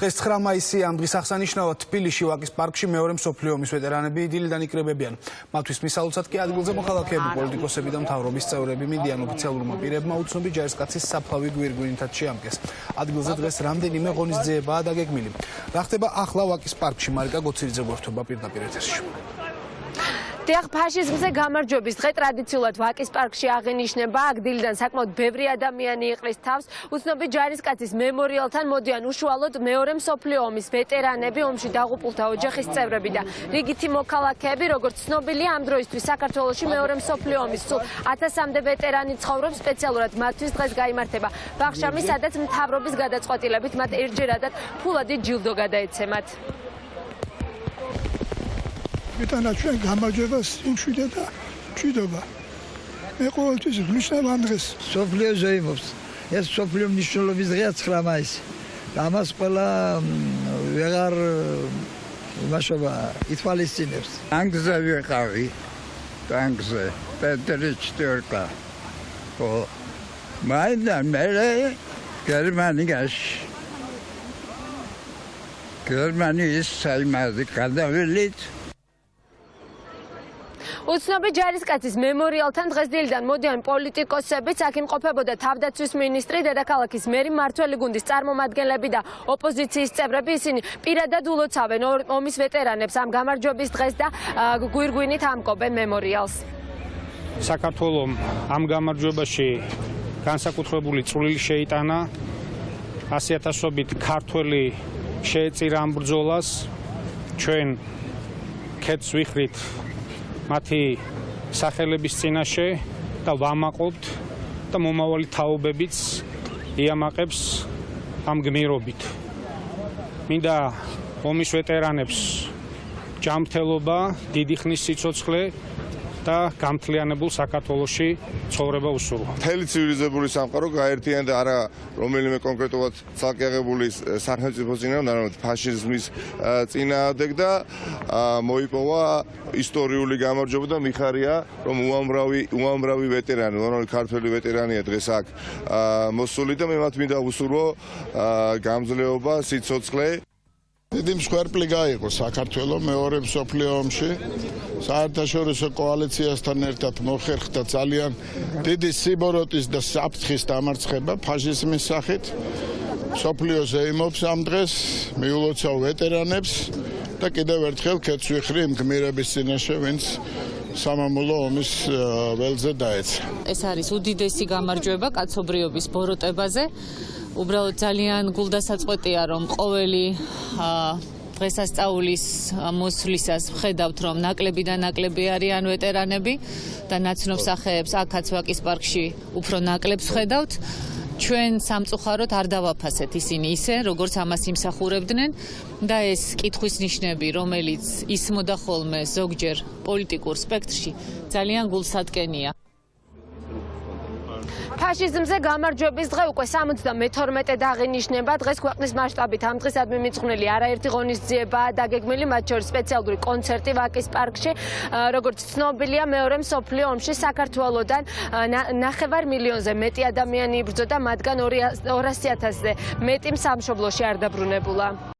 დღეს 9 მაისია ამ დღის აღსანიშნავად თბილისში ვაკის პარკში მეორე მსოფლიო ომის ვეტერანები დილიდან იკრებებიან. მათთვის მისალოცად კი ადგილზე მოქალაქეები, პოლიტიკოსები და მთავრობის წევრები მიდიან. ოფიციალურმა პირებმა უცნობი ჯარისკაცის საფლავი გვირგვინითაც შეამკეს. ადგილზე დღეს რამდენიმე ღონისძიებაა დაგეგმილი. რა ხდება ახლა ვაკის პარკში? მარიკა გოცირიძე გვერდება პირდაპირ ეთერში. დიახ, ფაშიზმზე გამარჯვების დღე ტრადიციულად ვაკის პარკში აღინიშნება. აქ დილიდან საკმაოდ ბევრი ადამიანი იყრის თავს. უცნობი ჯარისკაცის მემორიალთან მოდიან უშუალოდ მეორე მსოფლიო ომის ვეტერანები, ომში დაღუპულთა ოჯახის წევრები და რიგითი მოქალაქეები. როგორც ცნობილია, ამ დროისთვის საქართველოში მეორე მსოფლიო ომის სულ 1000-მდე ვეტერანი ცხოვრობს. სპეციალურად მათთვის დღეს გაიმართება ბაღშამი, სადაც მთავრობის გადაწყვეტილებით მათ ერთჯერადად ფულადი ჯილდო გადაეცემათ. მეტანა ჩვენ გამარჯვებას იმშვიდე და მშვიდობა. მე ყოველთვის ვნიშნავ ამ დღეს. სოფლიო ზეიმობს. ეს სოფლიო მნიშვნელობის დღეა 9 მაისი. და ამას ყველა ვეღარ იმაშობა ითვალისწინებს. ტანგზე ვიყავი. ტანგზე. პეტრი ჩტიორკა. ო მაინდა მე გერმანიაში. გერმანიის საიმაზი გადავიდით. უცნობი ჯარისკაცის მემორიალთან დღეს დილიდან მოდიან პოლიტიკოსებიც. აქ იმყოფებოდა თავდაცვის მინისტრი, დედაქალაქის მერი, მმართველი გუნდის წარმომადგენლები და ოპოზიციის წევრები. ისინი პირადად ულოცავენ ომის ვეტერანებს ამ გამარჯვების დღეს და გვირგვინით ამკობენ მემორიალს. საქართველომ ამ გამარჯვებაში განსაკუთრებული წვლილი შეიტანა. 100,000-ობით ქართველი შეეწირა ამ ბრძოლას. ჩვენ ქეთს ვიხრით მათი სახელების წინაშე და ვამაყობთ და მომავალი თაობებიც იამაყებს ამ გმირობით. მინდა ომის ვეტერანებს ჯანმრთელობა, დიდი ხნის სიცოცხლე და გამთლიანებულ საქართველოში ცხოვრება უსურვო. მთელი ცივილიზებული სამყარო გაერთიანდა არა რომელიმე კონკრეტულად ცალკეაღებული სახელმწიფოს წინააღმდეგ, არამედ ფაშიზმის წინააღმდეგ და მოიპოვა ისტორიული გამარჯვება და მიხარია, რომ უამრავი ვეტერანი, უამრავი ქართველი ვეტერანია დღეს აქ მოსული და მე მათ მინდა ვუსურვო გამძლეობა, სიცოცხლე. დიდი მსხვერპლი გაიყო საქართველოს მეორე მსოფლიო ომში. საერთაშორისო კოალიციასთან ერთად მოხერხდა ძალიან დიდი სიბოროტის და საფრთხის დამარცხება ფაშიზმის სახით. მსოფლიო ზეიმობს ამ დღეს, მიულოცავ ვეტერანებს და კიდევ ერთხელ ქეთს ვიხრი იმ გმირების წინაშე, ვინც სამამულო ომის ველზე დაეცა. ეს არის უდიდესი გამარჯვება კაცობრიობის ბოროტებაზე. უბრალოდ ძალიან გულდასაწყვეტია, რომ ყოველი დღესასწაულის მოსვლისას ვხედავთ, რომ ნაკლები და ნაკლები არიან ვეტერანები და ნაცნობ სახეებს აქაც ვაკის პარკში უფრო ნაკლებს ვხედავთ. ჩვენ სამწუხაროდ არ დავაფასეთ ისინი ისე, როგორც ამას იმსახურებდნენ და ეს კითხვის ნიშნები, რომელიც ისმოდა ხოლმე ზოგჯერ პოლიტიკურ სპექტრში, ძალიან გულსადგენია. ფაშიზმზე გამარჯვების დღე უკვე 72-ად აღინიშნება. დღეს ქვეყნის მასშტაბით ამ დღისადმი მიძღვნილი არაერთი ღონისძიებაა დაგეგმილი, მათ შორის სპეციალური კონცერტი ვაკის პარკში. როგორც ცნობილია, მეორე მსოფლიო ომში საქართველოდან 9 მილიონზე მეტი ადამიანი იბრძოდა, მათგან 200,000-ზე მეტი სამშობლოში არ დაბრუნებულა.